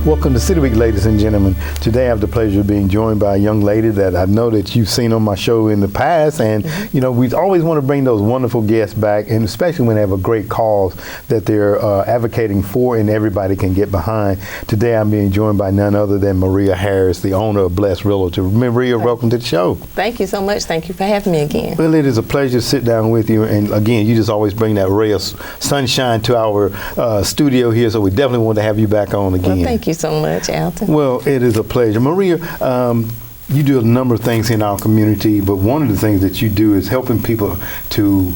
Welcome to City Week, ladies and gentlemen. Today I have the pleasure of being joined by a young lady that I know that you've seen on my show in the past, and you know, we always want to bring those wonderful guests back, and especially when they have a great cause that they're advocating for and everybody can get behind. Today I'm being joined by none other than Maria Harris, the owner of Blessed Realtor. Maria, welcome to the show. Thank you so much. Thank you for having me again. Well, it is a pleasure to sit down with you, and again, you just always bring that ray of sunshine to our studio here, so we definitely want to have you back on again. Well, thank you so much, Alton. Well, it is a pleasure. Maria, you do a number of things in our community, but one of the things that you do is helping people to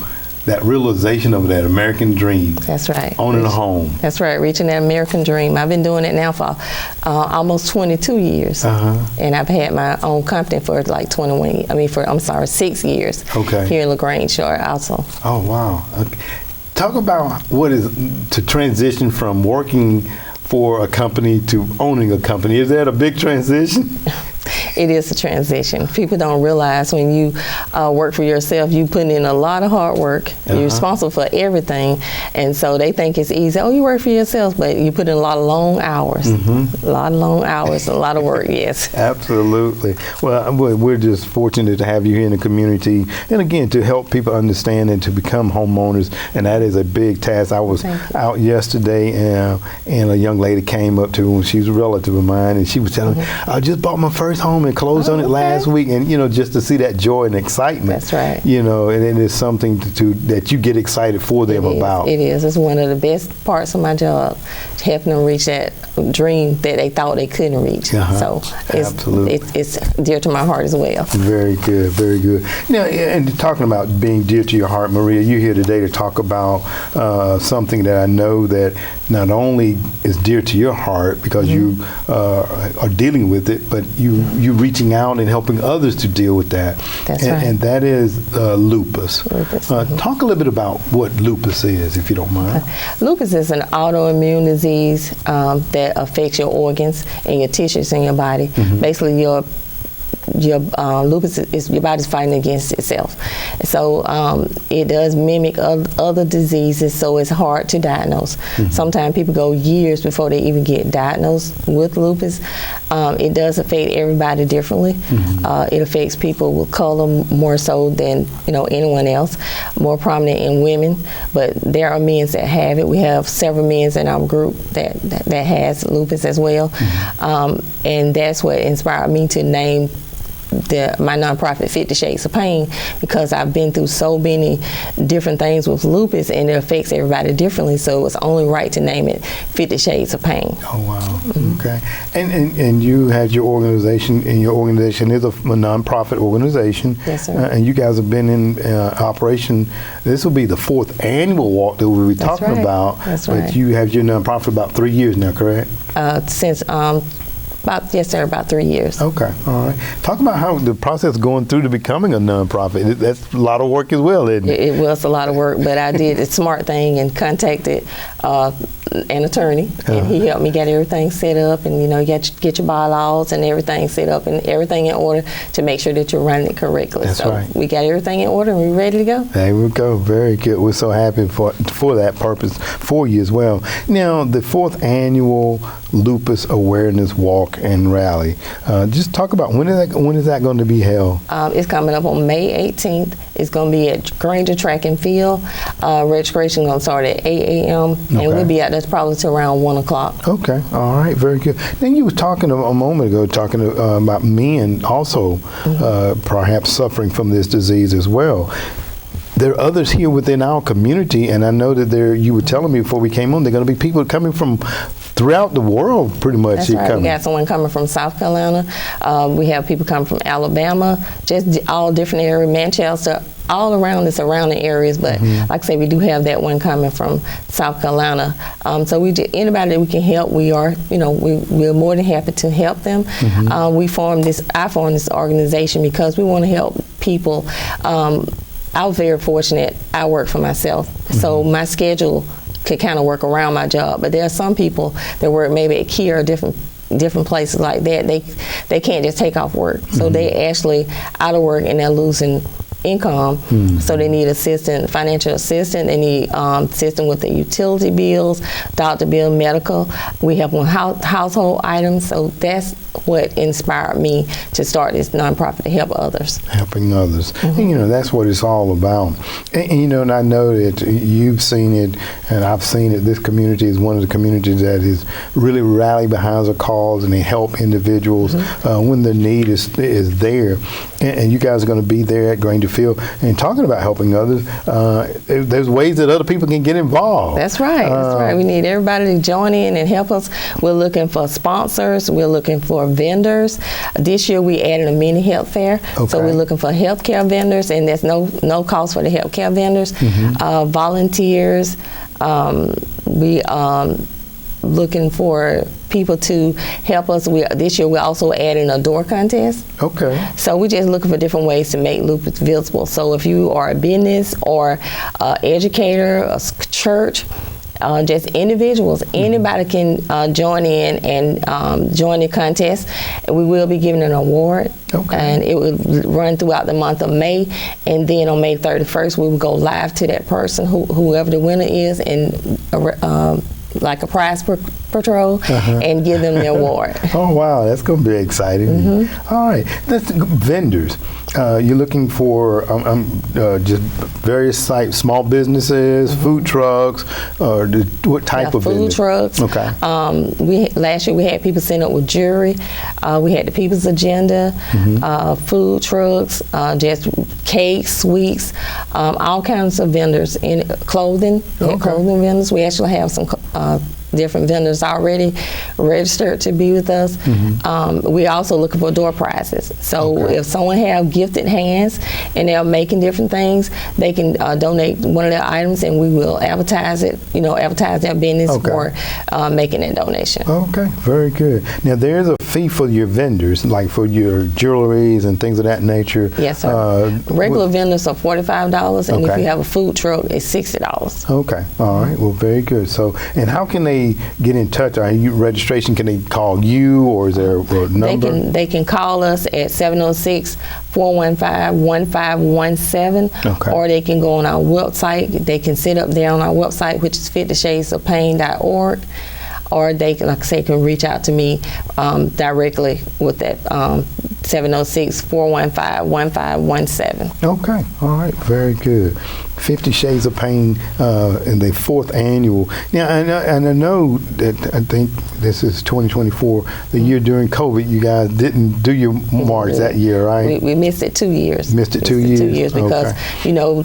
that realization of that American dream. That's right. Owning a home. That's right, reaching that American dream. I've been doing it now for almost 22 years. And I've had my own company for like 6 years. Okay. Here in LaGrange also. Oh, wow. Okay. Talk about what is to transition from working for a company to owning a company. Is that a big transition? It is a transition. People don't realize when you work for yourself, you put in a lot of hard work. You're responsible for everything. And so they think it's easy. Oh, you work for yourself, but you put in a lot of long hours. A lot of long hours, a lot of work, yes. Absolutely. Well, we're just fortunate to have you here in the community. And again, to help people understand and to become homeowners. And that is a big task. I was out yesterday and a young lady came up to me. She's a relative of mine, and she was telling me, I just bought my first home and closed on it last week, and you know, just to see that joy and excitement. That's right. You know, and it is something that you get excited for them about. It is. It's one of the best parts of my job, helping them reach that dream that they thought they couldn't reach. So it's dear to my heart as well. Very good, very good. Now, and talking about being dear to your heart, Maria, you're here today to talk about something that I know that not only is dear to your heart because you are dealing with it, but you reaching out and helping others to deal with that. That's right. And that is lupus. Talk a little bit about what lupus is, if you don't mind. Lupus is an autoimmune disease that affects your organs and your tissues in your body. Basically, your lupus is your body's fighting against itself. So it does mimic other diseases, so it's hard to diagnose. Sometimes people go years before they even get diagnosed with lupus. It does affect everybody differently. It affects people with color more so than anyone else, more prominent in women, but there are men that have it. We have several men in our group that has lupus as well. And that's what inspired me to name my nonprofit 50 Shades of Pain, because I've been through so many different things with lupus and it affects everybody differently, so it's only right to name it 50 Shades of Pain. Oh wow. Okay. And you had your organization, and your organization is a nonprofit organization. Yes, sir. And you guys have been in operation. This will be the 4th annual walk that we'll be talking about. That's right. But you have your nonprofit about 3 years now, correct? Since about 3 years. Okay, all right. Talk about how the process going through to becoming a nonprofit. That's a lot of work as well, isn't it? It was a lot of work, but I did the smart thing and contacted an attorney, and he helped me get everything set up, and get your bylaws and everything set up and everything in order to make sure that you're running it correctly. That's right. We got everything in order and we're ready to go. There we go. Very good. We're so happy for that purpose for you as well. Now, the 4th annual Lupus Awareness Walk and Rally. Just talk about when is that going to be held? It's coming up on May 18th. It's going to be at Granger Track and Field. Registration going to start at 8 a.m. and we'll be out there probably till around 1 o'clock. Okay. All right. Very good. Then you were talking a moment ago about men also perhaps suffering from this disease as well. There are others here within our community, and I know that you were telling me before we came on, there are going to be people coming from throughout the world, pretty much. That's right. We got someone coming from South Carolina. We have people coming from Alabama, just all different areas, Manchester, all around the surrounding areas. But like I say, we do have that one coming from South Carolina. So anybody that we can help, we're more than happy to help them. I formed this organization because we want to help people. I was very fortunate. I work for myself, so my schedule could kind of work around my job. But there are some people that work maybe at Kia or different places like that. They can't just take off work, so they actually out of work and they're losing income, so they need financial assistance. They need assistance with the utility bills, doctor bill, medical. We help with household items. So that's what inspired me to start this nonprofit to help others. Helping others. And, that's what it's all about. And I know that you've seen it, and I've seen it. This community is one of the communities that is really rally behind the cause, and they help individuals when the need is there. And you guys are going to be there at Granger Field. And talking about helping others, there's ways that other people can get involved. That's right. That's right. We need everybody to join in and help us. We're looking for sponsors. We're looking for vendors. This year we added a mini health fair. So we're looking for healthcare vendors, and there's no cost for the healthcare vendors. Volunteers. We looking for people to help us. This year we're also adding a door contest. Okay. So we're just looking for different ways to make lupus visible. So if you are a business or educator, a church, just individuals, anybody can join in and join the contest. And we will be giving an award, and it will run throughout the month of May. And then on May 31st, we will go live to that person, whoever the winner is, and like a prize patrol, and give them the award. Oh wow, that's going to be exciting. All right, that's vendors. You're looking for just various sites, small businesses, food trucks, or what type of food vendors? Trucks. Okay. Last year we had people send up with jewelry. We had the People's Agenda, food trucks, just cakes, sweets, all kinds of vendors in clothing. Clothing vendors. We actually have some different vendors already registered to be with us. We also looking for door prizes. So if someone have gifted hands and they're making different things, they can donate one of their items, and we will advertise it. Advertise their business for making that donation. Okay, very good. Now there's a fee for your vendors, like for your jewelries and things of that nature. Yes, sir. Regular vendors are $45, and if you have a food truck, it's $60. Okay, all right. Well, very good. So, and how can they get in touch? Are you registration? Can they call you, or is there a number? They can call us at 706-415-1517, or they can go on our website. They can sit up there on our website, which is 50shadesofpain.org, or they can, like I say, can reach out to me directly with that 706-415-1517. Okay, all right, very good. 50 Shades of Pain in the 4th annual. Now, and I know that I think this is 2024, the year during COVID. You guys didn't do your march that year, right? We missed it 2 years. Missed it 2 years? 2 years because,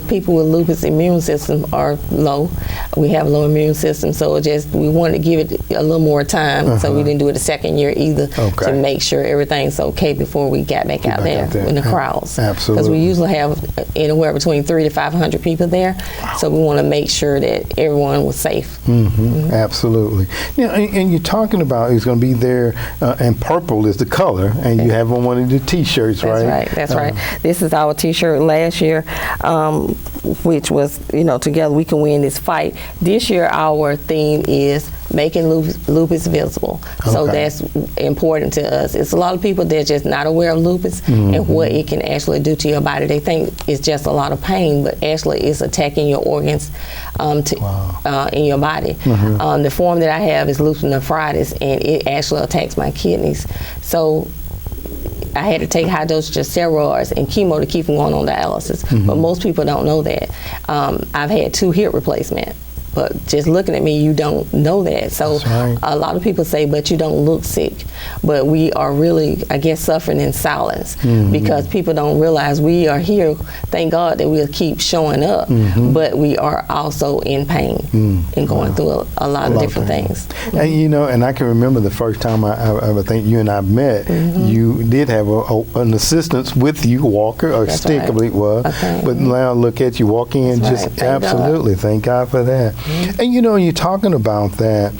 people with lupus immune system are low. We have low immune system, so we wanted to give it a little more time, so we didn't do it the second year either to make sure everything's okay before we got back out there in the crowds. Absolutely. Because we usually have anywhere between 300 to 500 people there, so we want to make sure that everyone was safe. Absolutely. And you're talking about it's going to be there, and purple is the color, and you have on one of the T-shirts, right? That's right. This is our T-shirt last year, which was, together we can win this fight. This year our theme is making lupus visible. So that's important to us. It's a lot of people that are just not aware of lupus and what it can actually do to your body. They think it's just a lot of pain, but actually it's attacking your organs in your body. The form that I have is lupus nephritis, and it actually attacks my kidneys. So I had to take high dosage of steroids and chemo to keep from going on dialysis. But most people don't know that. I've had 2 hip replacements. But just looking at me, you don't know that. So a lot of people say, but you don't look sick. But we are really, I guess, suffering in silence because people don't realize we are here. Thank God that we'll keep showing up, but we are also in pain and going through a lot of different things. And and I can remember the first time I think you and I met, you did have an assistant with you, walker or stick, I believe it was. But now look at you, walk in, just absolutely. Thank God for that. And you're talking about that.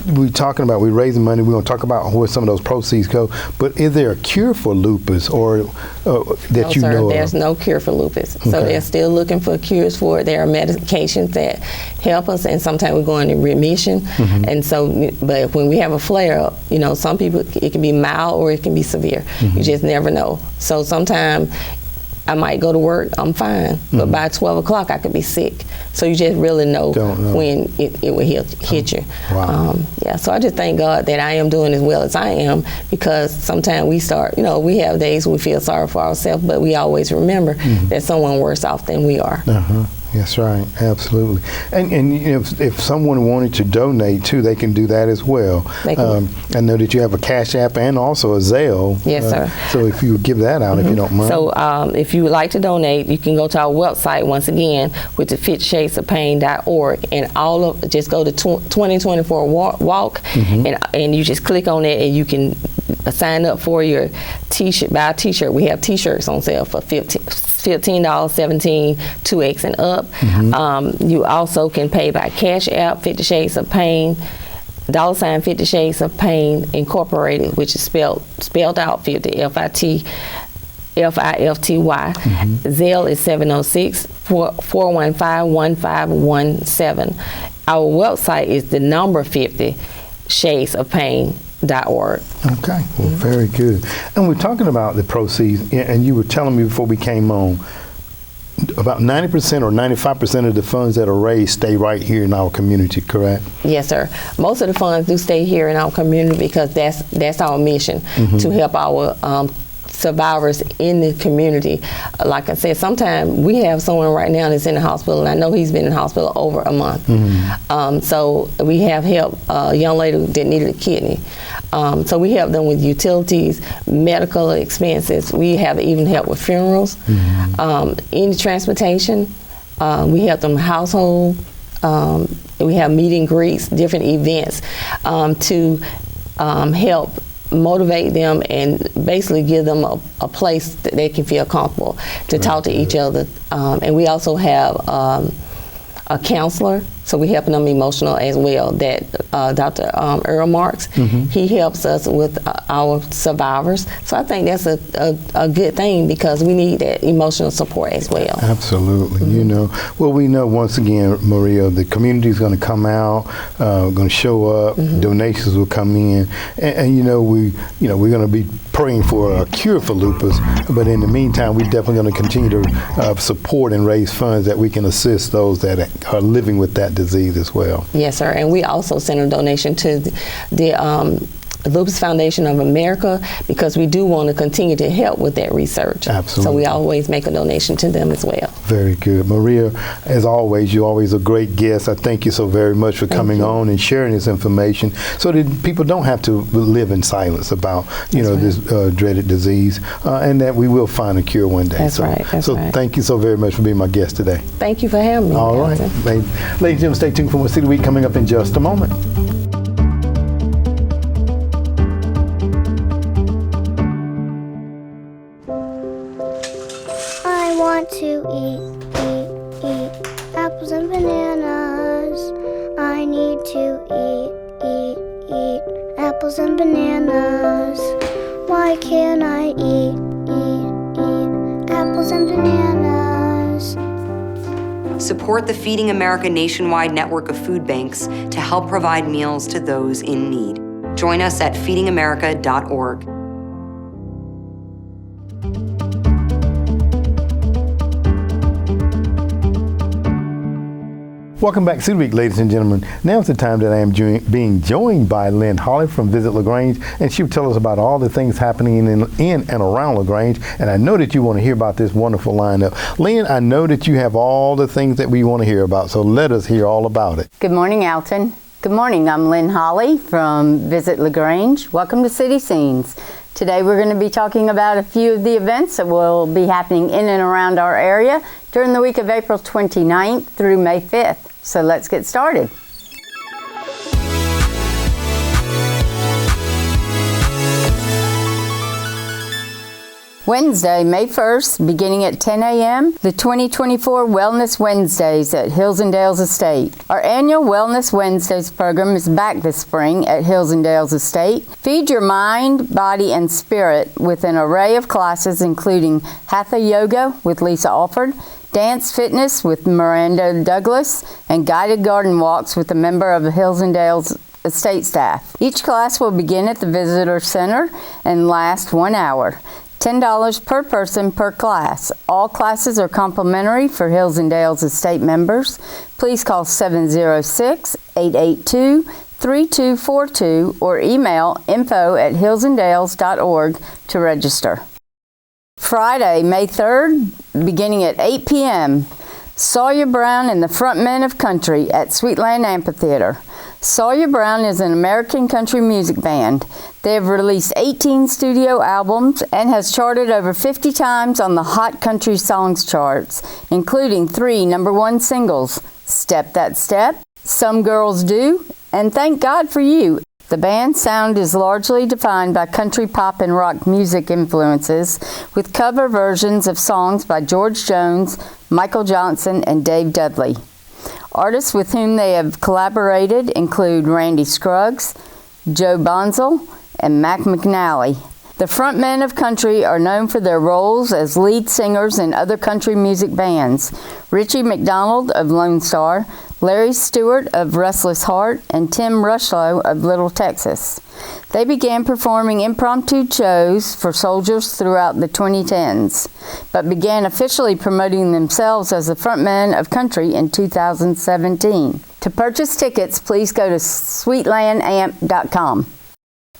We're raising money. We're going to talk about where some of those proceeds go. But is there a cure for lupus, or that you know of? There's no cure for lupus. So they're still looking for cures for it. There are medications that help us, and sometimes we go into remission. And so, but when we have a flare-up, some people, it can be mild or it can be severe. You just never know. So sometimes I might go to work, I'm fine, but by 12 o'clock I could be sick. So you just really know when it will hit you. Wow. So I just thank God that I am doing as well as I am, because sometimes we start, we have days we feel sorry for ourselves, but we always remember there's someone worse off than we are. That's right, absolutely. And if someone wanted to donate too, they can do that as well. I know that you have a Cash App and also a Zelle. Yes, sir. So if you would give that out, if you don't mind. So if you would like to donate, you can go to our website once again, which is 50shadesofpain.org, and just go to 2024 Walk, and you just click on it, and you can sign up for your T-shirt. Buy a T-shirt. We have T-shirts on sale for $15, $17, 2X and up. You also can pay by Cash App, 50 Shades of Pain, $ 50 Shades of Pain Incorporated, which is spelled out 50, FIFTY. Zelle is 706-415-1517. Our website is the number 50 shadesofpain.org. Okay, well, very good. And we're talking about the proceeds, and you were telling me before we came on, about 90% or 95% of the funds that are raised stay right here in our community, correct? Yes, sir. Most of the funds do stay here in our community, because that's our mission, to help our survivors in the community. Like I said, sometimes we have someone right now that's in the hospital, and I know he's been in the hospital over a month. So we have helped a young lady that needed a kidney. So we help them with utilities, medical expenses. We have even help with funerals, any transportation. We help them household. We have meet and greets, different events to help motivate them and basically give them a place that they can feel comfortable to talk to each other. And we also have a counselor, so we helping them emotional as well, that Dr. Earl Marks, he helps us with our survivors. So I think that's a good thing, because we need that emotional support as well. Absolutely. Well, we know once again, Maria, the community is going to come out, going to show up, donations will come in, and we're going to be praying for a cure for lupus, but in the meantime, we're definitely going to continue to support and raise funds that we can assist those that are living with that disease as well. Yes, sir. And we also send a donation to the Lupus Foundation of America, because we do want to continue to help with that research. Absolutely. So we always make a donation to them as well. Very good. Maria, as always, you're always a great guest. I thank you so very much for coming on and sharing this information, so that people don't have to live in silence about, this dreaded disease, and that we will find a cure one day. That's right. Thank you so very much for being my guest today. Thank you for having me. All right. Ladies and gentlemen, stay tuned for more City Week coming up in just a moment. To eat apples and bananas. I need to eat apples and bananas. Why can't I eat apples and bananas? Support the Feeding America nationwide network of food banks to help provide meals to those in need. Join us at feedingamerica.org. Welcome back to City Week, ladies and gentlemen. Now is the time that I am being joined by Lynne Holle from Visit LaGrange, and she'll tell us about all the things happening in and around LaGrange. And I know that you want to hear about this wonderful lineup. Lynne, I know that you have all the things that we want to hear about, so let us hear all about it. Good morning, Alton. Good morning. I'm Lynne Holle from Visit LaGrange. Welcome to City Scenes. Today we're going to be talking about a few of the events that will be happening in and around our area during the week of April 29th through May 5th. So let's get started. Wednesday, May 1st, beginning at 10 a.m., the 2024 Wellness Wednesdays at Hills and Dales Estate. Our annual Wellness Wednesdays program is back this spring at Hills and Dales Estate. Feed your mind, body, and spirit with an array of classes including Hatha Yoga with Lisa Alford, Dance Fitness with Miranda Douglas, and guided garden walks with a member of the Hills and Dales Estate staff. Each class will begin at the Visitor Center and last 1 hour. $10 per person per class. All classes are complimentary for Hills and Dales Estate members. Please call 706-882-3242 or email info@hillsanddales.org to register. Friday, May 3rd, beginning at 8 p.m., Sawyer Brown and the Frontmen of Country at Sweetland Amphitheater. Sawyer Brown is an American country music band. They have released 18 studio albums and has charted over 50 times on the Hot Country Songs charts, including 3 #1 singles, Step That Step, Some Girls Do, and Thank God for You. The band's sound is largely defined by country, pop, and rock music influences, with cover versions of songs by George Jones, Michael Johnson, and Dave Dudley. Artists with whom they have collaborated include Randy Scruggs, Joe Bonzel, and Mac McNally. The Frontmen of Country are known for their roles as lead singers in other country music bands: Richie McDonald of Lone Star, Larry Stewart of Restless Heart, and Tim Rushlow of Little Texas. They began performing impromptu shows for soldiers throughout the 2010s, but began officially promoting themselves as the Frontmen of Country in 2017. To purchase tickets, please go to sweetlandamp.com.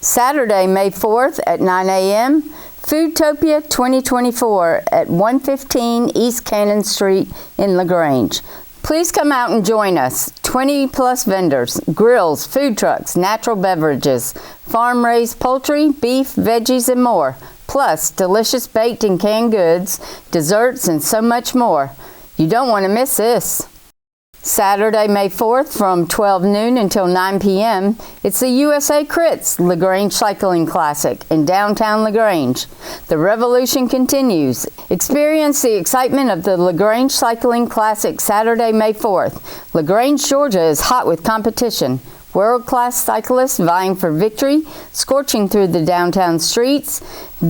Saturday, May 4th at 9 a.m., Foodtopia 2024 at 115 East Cannon Street in LaGrange. Please come out and join us. 20-plus vendors, grills, food trucks, natural beverages, farm-raised poultry, beef, veggies, and more. Plus, delicious baked and canned goods, desserts, and so much more. You don't want to miss this. Saturday, May 4th from 12 noon until 9 p.m., it's the USA Crits LaGrange Cycling Classic in downtown LaGrange. The revolution continues. Experience the excitement of the LaGrange Cycling Classic Saturday, May 4th. LaGrange, Georgia is hot with competition. World-class cyclists vying for victory, scorching through the downtown streets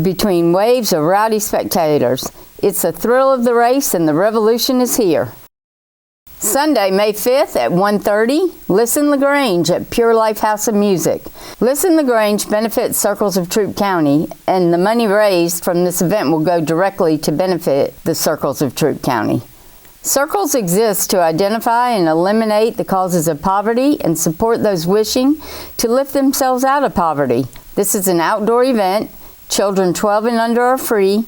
between waves of rowdy spectators. It's the thrill of the race, and the revolution is here. Sunday, May 5th at 1:30, Listen LaGrange at Pure Life House of Music. Listen LaGrange benefits Circles of Troup County, and the money raised from this event will go directly to benefit the Circles of Troup County. Circles exist to identify and eliminate the causes of poverty and support those wishing to lift themselves out of poverty. This is an outdoor event. Children 12 and under are free.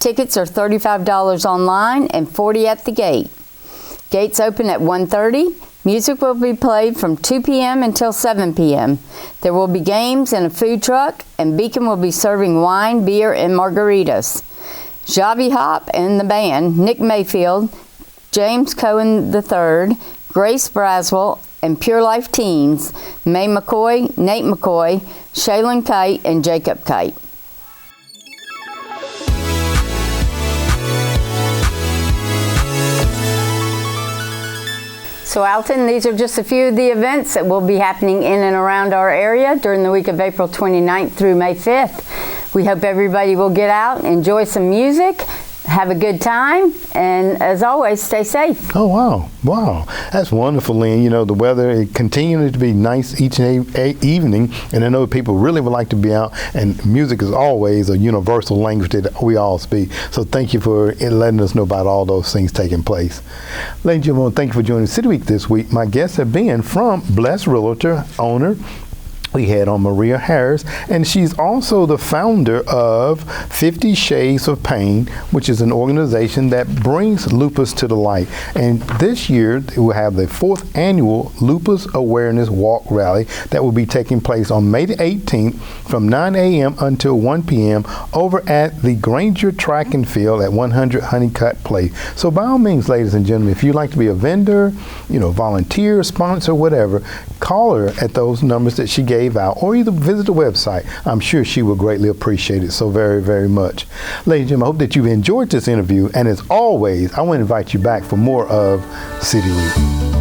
Tickets are $35 online and $40 at the gate. Gates open at 1:30. Music will be played from 2 p.m. until 7 p.m. There will be games and a food truck, and Beacon will be serving wine, beer, and margaritas. Javi Hop and the band, Nick Mayfield, James Cohen III, Grace Braswell, and Pure Life Teens, May McCoy, Nate McCoy, Shaylin Kite, and Jacob Kite. So Alton, these are just a few of the events that will be happening in and around our area during the week of April 29th through May 5th. We hope everybody will get out, enjoy some music, have a good time, and as always, stay safe. Oh, wow. Wow. That's wonderful, Lynn. You know, the weather, it continues to be nice each and every evening, and I know people really would like to be out, and music is always a universal language that we all speak. So thank you for letting us know about all those things taking place. Ladies and gentlemen, thank you for joining City Week this week. My guests have been from Blessed Realtor owner, we had on Maria Harris, and she's also the founder of 50 Shades of Pain, which is an organization that brings lupus to the light. And this year, we'll have the 4th annual Lupus Awareness Walk rally that will be taking place on May the 18th from 9 a.m. until 1 p.m. over at the Granger Track and Field at 100 Honeycutt Place. So by all means, ladies and gentlemen, if you'd like to be a vendor, you know, volunteer, sponsor, whatever, call her at those numbers that she gave out, or either visit the website. I'm sure she will greatly appreciate it so very, very much. Ladies and gentlemen, I hope that you've enjoyed this interview, and as always, I want to invite you back for more of City Week.